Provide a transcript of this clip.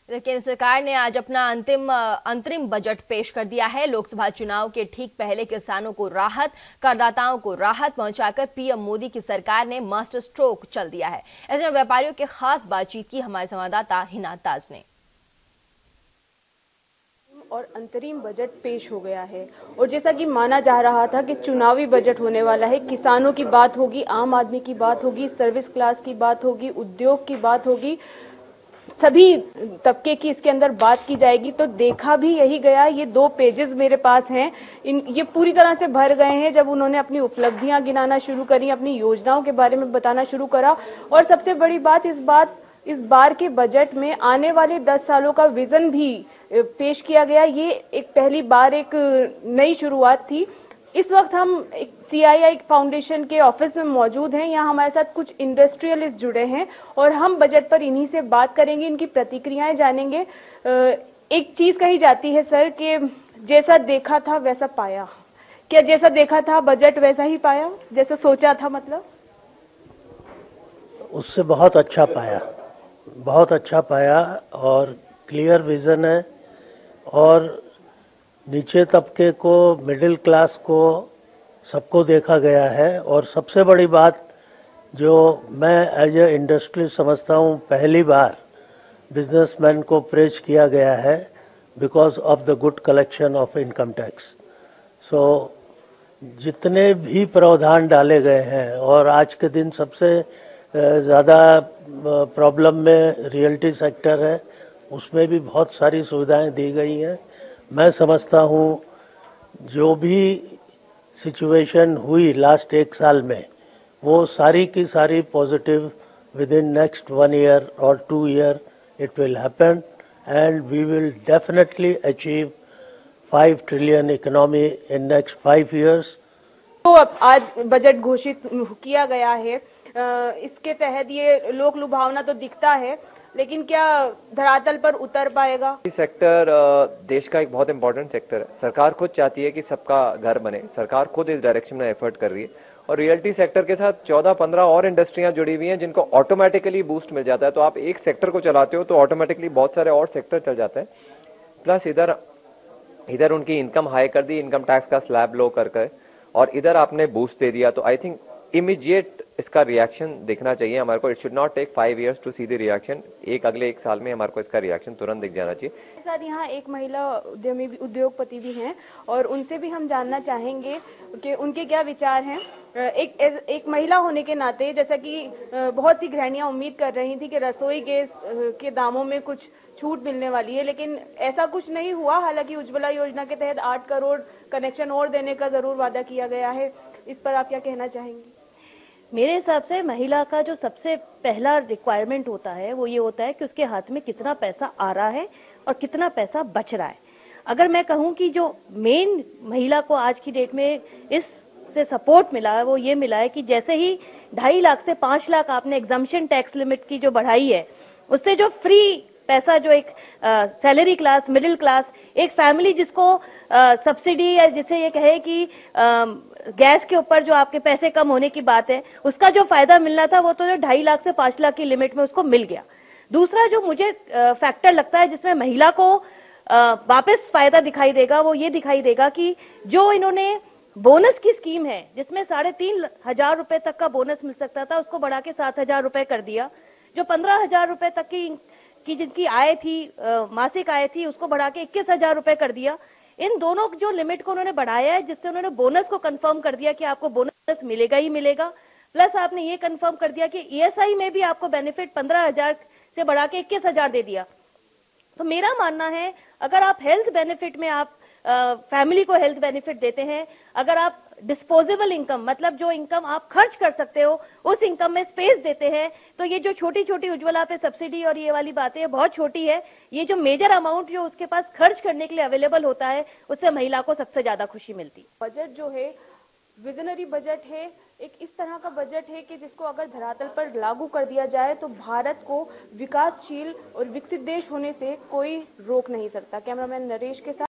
केंद्र सरकार ने आज अपना अंतरिम बजट पेश कर दिया है। लोकसभा चुनाव के ठीक पहले किसानों को राहत, करदाताओं को राहत पहुंचाकर पीएम मोदी की सरकार ने मास्टर स्ट्रोक चल दिया है। ऐसे में व्यापारियों के खास बातचीत की हमारे संवाददाता हिना ताज ने। और अंतरिम बजट पेश हो गया है और जैसा कि माना जा रहा था कि चुनावी बजट होने वाला है, किसानों की बात होगी, आम आदमी की बात होगी, सर्विस क्लास की बात होगी, उद्योग की बात होगी, सभी तबके की इसके अंदर बात की जाएगी। तो देखा भी यही गया। ये 2 पेजेस मेरे पास हैं, ये पूरी तरह से भर गए हैं जब उन्होंने अपनी उपलब्धियां गिनाना शुरू करी, अपनी योजनाओं के बारे में बताना शुरू करा। और सबसे बड़ी बात इस बार के बजट में आने वाले 10 सालों का विजन भी पेश किया गया। ये एक पहली बार एक नई शुरुआत थी। इस वक्त हम एक CII फाउंडेशन के ऑफिस में मौजूद हैं। यहाँ हमारे साथ कुछ इंडस्ट्रियलिस्ट जुड़े हैं और हम बजट पर इन्हीं से बात करेंगे, इनकी प्रतिक्रियाएं जानेंगे। एक चीज कही जाती है सर कि जैसा देखा था वैसा पाया। क्या जैसा देखा था बजट वैसा ही पाया, जैसा सोचा था? मतलब उससे बहुत अच्छा पाया, बहुत अच्छा पाया और क्लियर विजन है। और नीचे तबके को, मिडिल क्लास को, सबको देखा गया है। और सबसे बड़ी बात जो मैं एज ए इंडस्ट्रियलिस्ट समझता हूँ, पहली बार बिजनेसमैन को प्रेज किया गया है because of the good collection of income tax. So जितने भी प्रावधान डाले गए हैं, और आज के दिन सबसे ज़्यादा प्रॉब्लम में रियल्टी सेक्टर है, उसमें भी बहुत सारी सुविधाएं दी गई हैं। मैं समझता हूँ जो भी सिचुएशन हुई लास्ट 1 साल में, वो सारी की सारी positive within next 1 year और 2 year it will happen and we will definitely achieve 5 trillion economy in next 5 years। तो अब आज बजट घोषित किया गया है। इसके तहत ये लोक लुभावना तो दिखता है, लेकिन क्या धरातल पर उतर पाएगा? सेक्टर देश का एक बहुत इंपॉर्टेंट सेक्टर है। सरकार खुद चाहती है कि सबका घर बने, सरकार खुद इस डायरेक्शन में एफर्ट कर रही है। और रियल्टी सेक्टर के साथ 14-15 और इंडस्ट्रियां जुड़ी हुई हैं जिनको ऑटोमेटिकली बूस्ट मिल जाता है। तो आप एक सेक्टर को चलाते हो तो ऑटोमेटिकली बहुत सारे और सेक्टर चल जाते हैं। प्लस इधर उनकी इनकम हाई कर दी, इनकम टैक्स का स्लैब लो कर और इधर आपने बूस्ट दे दिया। तो आई थिंक इमीडिएट इसका रिएक्शन दिखना चाहिए हमारे को। It should not take 5 years to see the reaction. अगले 1 साल में हमारे को इसका रिएक्शन तुरंत दिख जाना चाहिए। साथ यहाँ एक महिला उद्यमी उद्योगपति भी हैं और उनसे भी हम जानना चाहेंगे कि उनके क्या विचार हैं। एक महिला होने के नाते, जैसा कि बहुत सी गृहिणियां उम्मीद कर रही थी कि रसोई गैस के दामों में कुछ छूट मिलने वाली है, लेकिन ऐसा कुछ नहीं हुआ। हालांकि उज्ज्वला योजना के तहत 8 करोड़ कनेक्शन और देने का जरूर वादा किया गया है। इस पर आप क्या कहना चाहेंगी? मेरे हिसाब से महिला का जो सबसे पहला रिक्वायरमेंट होता है वो ये होता है कि उसके हाथ में कितना पैसा आ रहा है और कितना पैसा बच रहा है। अगर मैं कहूँ कि जो मेन महिला को आज की डेट में इससे सपोर्ट मिला है वो ये मिला है कि जैसे ही 2.5 लाख से 5 लाख आपने एग्जम्पशन टैक्स लिमिट की जो बढ़ाई है, उससे जो फ्री पैसा जो एक सैलरी क्लास, मिडिल क्लास, एक फैमिली जिसको सब्सिडी या जिसे ये कहे कि गैस के ऊपर जो आपके पैसे कम होने की बात है, उसका जो फायदा मिलना था वो तो जो 2.5 लाख से 5 लाख की लिमिट में उसको मिल गया। दूसरा जो मुझे फैक्टर लगता है जिसमें महिला को वापस फायदा दिखाई देगा, वो ये दिखाई देगा कि जो इन्होंने बोनस की स्कीम है जिसमें 3,500 रुपए तक का बोनस मिल सकता था, उसको बढ़ा के 7,000 रुपए कर दिया। जो 15,000 रुपए तक की जिनकी आय थी, मासिक आय थी, उसको बढ़ा के 21,000 रुपए कर दिया। इन दोनों जो लिमिट को उन्होंने बढ़ाया है, जिससे उन्होंने बोनस को कंफर्म कर दिया कि आपको बोनस मिलेगा ही मिलेगा। प्लस आपने ये कंफर्म कर दिया कि ESI में भी आपको बेनिफिट 15,000 से बढ़ा के 21,000 दे दिया। तो मेरा मानना है, अगर आप हेल्थ बेनिफिट में आप फैमिली को हेल्थ बेनिफिट देते हैं, अगर आप डिस्पोजेबल इनकम मतलब जो इनकम आप खर्च कर सकते हो उस इनकम में स्पेस देते हैं, तो ये जो छोटी छोटी उज्ज्वला पे सब्सिडी और ये वाली बातें बहुत छोटी है। ये जो मेजर अमाउंट जो उसके पास खर्च करने के लिए अवेलेबल होता है, उससे महिला को सबसे ज्यादा खुशी मिलती। बजट जो है विजनरी बजट है, एक इस तरह का बजट है कि जिसको अगर धरातल पर लागू कर दिया जाए तो भारत को विकासशील और विकसित देश होने से कोई रोक नहीं सकता। कैमरामैन नरेश के साथ